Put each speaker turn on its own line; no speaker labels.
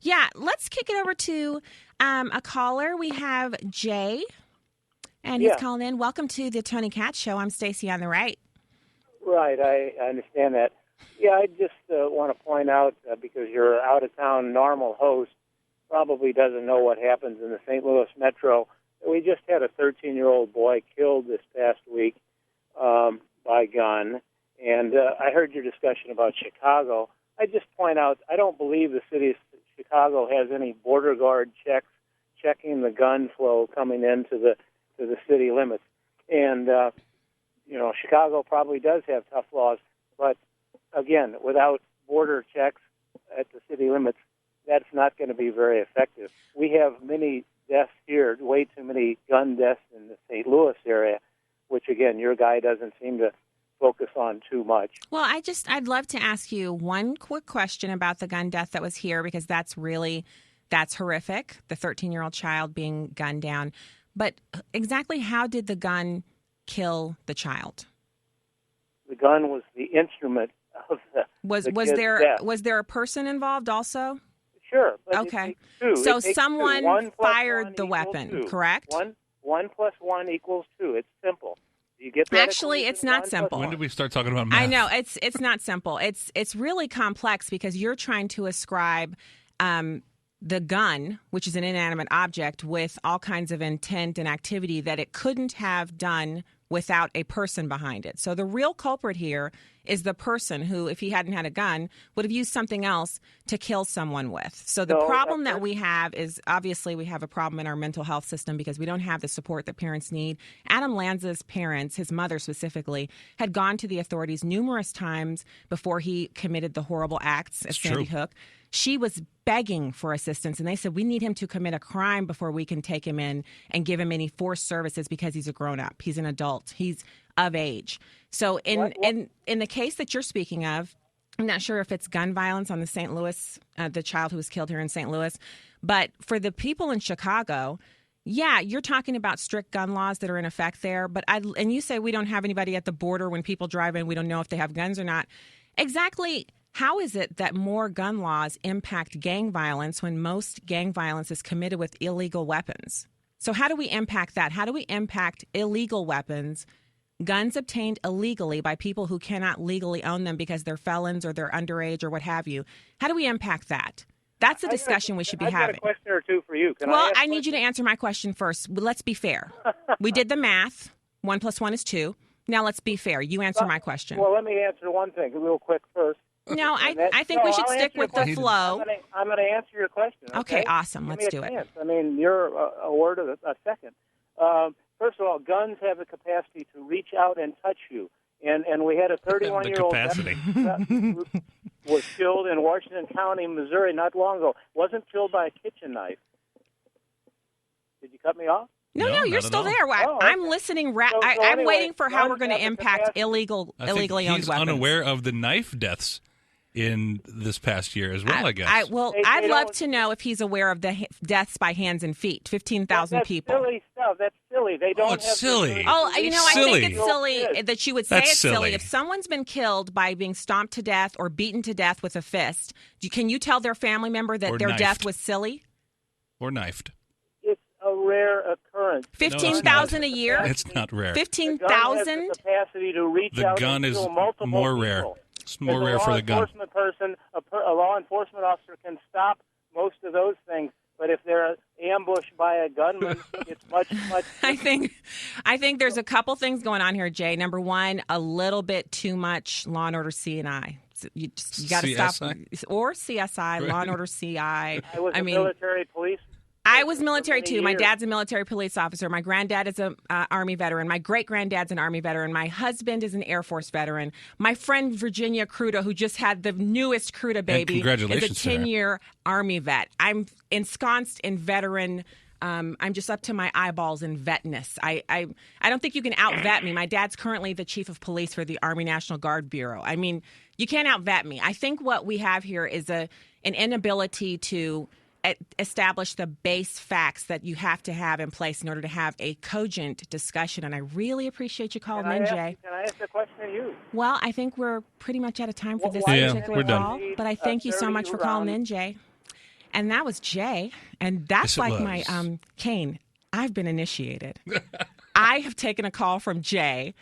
Yeah, let's kick it over to a caller. We have Jay, and he's calling in. Welcome to the Tony Katz Show. I'm Stacy on the right.
Right, I understand that. Yeah, I just want to point out, because your out-of-town normal host probably doesn't know what happens in the St. Louis Metro. We just had a 13-year-old boy killed this past week by gun. And I heard your discussion about Chicago. I just point out, I don't believe the city of Chicago has any border guard checking the gun flow coming into the city limits. And, Chicago probably does have tough laws. But, again, without border checks at the city limits, that's not going to be very effective. We have many deaths here, way too many gun deaths in the St. Louis area, which, again, your guy doesn't seem to focus on too much.
Well, I'd love to ask you one quick question about the gun death that was here, because that's horrific, the 13-year-old child being gunned down. But exactly how did the gun kill the child?
The gun was the instrument of
was there a person involved also?
Sure. But
okay. So someone fired the weapon, correct?
1 + 1 = 2. It's simple. You get that?
Actually, it's not simple.
When did we start talking about math?
I know it's not simple. It's really complex because you're trying to ascribe the gun, which is an inanimate object, with all kinds of intent and activity that it couldn't have done without a person behind it. So the real culprit here is the person who, if he hadn't had a gun, would have used something else to kill someone with. So the problem that we have is, obviously, we have a problem in our mental health system because we don't have the support that parents need. Adam Lanza's parents, his mother specifically, had gone to the authorities numerous times before he committed the horrible acts at Sandy Hook. She was begging for assistance, and they said, we need him to commit a crime before we can take him in and give him any forced services because he's a grown-up. He's an adult. He's of age. So in the case that you're speaking of, I'm not sure if it's gun violence on the St. Louis, the child who was killed here in St. Louis, but for the people in Chicago, yeah, you're talking about strict gun laws that are in effect there. And you say we don't have anybody at the border when people drive in. We don't know if they have guns or not. Exactly. How is it that more gun laws impact gang violence when most gang violence is committed with illegal weapons? So how do we impact that? How do we impact illegal weapons, guns obtained illegally by people who cannot legally own them because they're felons or they're underage or what have you? How do we impact that? That's a discussion we should be having.
I've got a question or two for you.
I need you to answer my question first. Let's be fair. We did the math. 1 + 1 = 2. Now let's be fair. You answer my question.
Well, let me answer one thing real quick first.
No, I think we should stick with the flow.
I'm going to answer your question.
Okay, awesome. Let's do it.
I mean, you're a word of a second. First of all, guns have the capacity to reach out and touch you. And we had a 31-year-old who was killed in Washington County, Missouri, not long ago. Wasn't killed by a kitchen knife. Did you cut me off?
No, you're still there. I'm listening. I'm waiting for how we're going to impact illegally owned weapons.
He's unaware of the knife deaths in this past year as well, I guess.
I'd love to know if he's aware of the deaths by hands and feet. 15,000 people.
That's silly stuff. That's silly. They don't.
It's silly.
I think it's silly that you would say it's silly. If someone's been killed by being stomped to death or beaten to death with a fist, can you tell their family member that their death was silly?
Or knifed.
It's a rare occurrence.
15,000 a year?
It's not rare.
15,000?
The capacity to reach out
gun is
multiple
more rare.
people.
It's more rare for the gun.
A law enforcement officer can stop most of those things, but if they're ambushed by a gunman, it's much.
I think there's a couple things going on here, Jay. Number one, a little bit too much Law and Order C&I. You got to stop, or CSI, Law and Order CI.
I was military police.
I was military, too. My dad's a military police officer. My granddad is an Army veteran. My great-granddad's an Army veteran. My husband is an Air Force veteran. My friend Virginia Cruda, who just had the newest Cruda baby, is a 10-year Army vet. I'm ensconced in veteran. I'm just up to my eyeballs in vetness. I don't think you can out-vet me. My dad's currently the chief of police for the Army National Guard Bureau. I mean, you can't out-vet me. I think what we have here is an inability to establish the base facts that you have to have in place in order to have a cogent discussion. And I really appreciate you calling in, Jay.
Can I ask a question to you?
Well, I think we're pretty much out of time for this particular call. But I thank you so much for calling in, Jay. And that was Jay. And that's
Yes, it
like my
was.
Kane. I've been initiated. I have taken a call from Jay